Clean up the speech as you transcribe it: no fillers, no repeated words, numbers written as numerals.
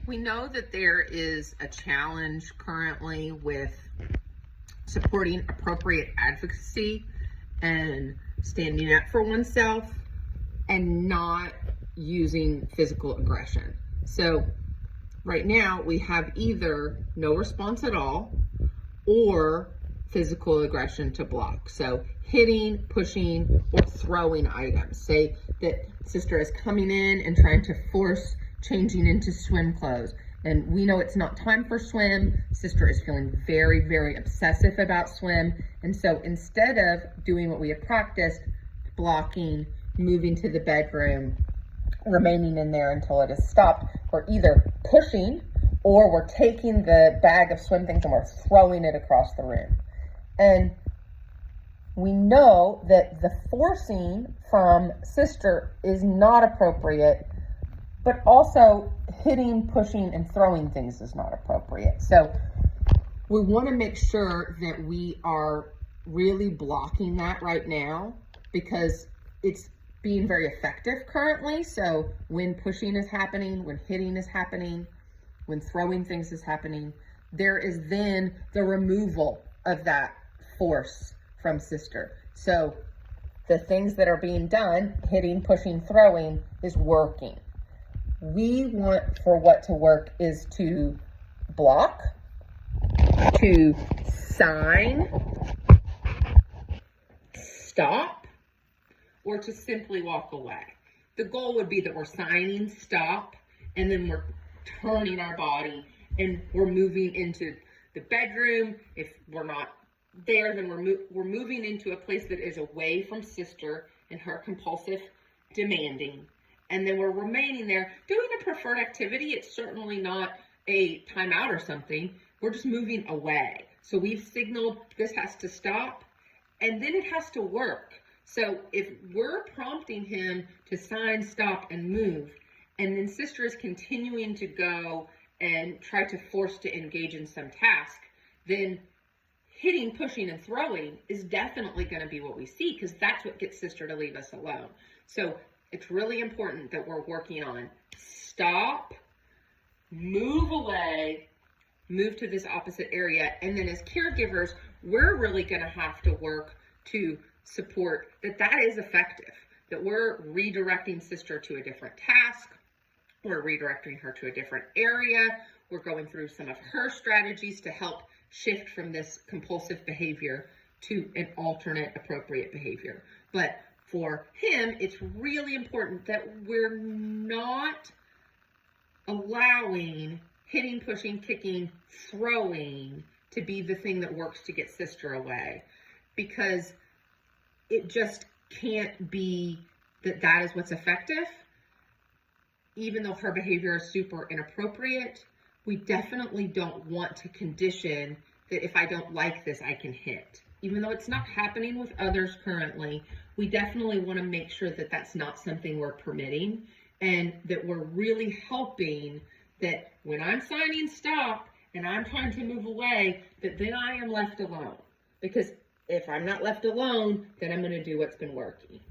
We know that there is a challenge currently with supporting appropriate advocacy and standing up for oneself and not using physical aggression. So right now we have either no response at all or physical aggression to block. So hitting, pushing, or throwing items. Say that sister is coming in and trying to force changing into swim clothes. And we know it's not time for swim. Sister is feeling very, very obsessive about swim. And so instead of doing what we have practiced, blocking, moving to the bedroom, remaining in there until it is stopped, we're either pushing or we're taking the bag of swim things and we're throwing it across the room. And we know that the forcing from sister is not appropriate, but also hitting, pushing, and throwing things is not appropriate. So we want to make sure that we are really blocking that right now because it's being very effective currently. So when pushing is happening, when hitting is happening, when throwing things is happening, there is then the removal of that force from sister. So the things that are being done, hitting, pushing, throwing, is working. We want for what to work is to block, to sign, stop, or to simply walk away. The goal would be that we're signing stop, and then we're turning our body and we're moving into the bedroom. If we're not there, then we're moving into a place that is away from sister and her compulsive demanding. And then we're remaining there doing a preferred activity. It's certainly not a timeout or something. We're just moving away. So we've signaled this has to stop, and then it has to work. So if we're prompting him to sign, stop, and move, and then sister is continuing to go and try to force to engage in some task, then hitting, pushing, and throwing is definitely going to be what we see because that's what gets sister to leave us alone. So it's really important that we're working on stop, move away, move to this opposite area. And then as caregivers, we're really going to have to work to support that is effective, that we're redirecting sister to a different task. We're redirecting her to a different area. We're going through some of her strategies to help shift from this compulsive behavior to an alternate appropriate behavior. But for him, it's really important that we're not allowing hitting, pushing, kicking, throwing to be the thing that works to get sister away, because it just can't be that is what's effective. Even though her behavior is super inappropriate, we definitely don't want to condition that if I don't like this, I can hit. Even though it's not happening with others currently, we definitely want to make sure that that's not something we're permitting, and that we're really helping that when I'm signing stop and I'm trying to move away, that then I am left alone. Because if I'm not left alone, then I'm going to do what's been working.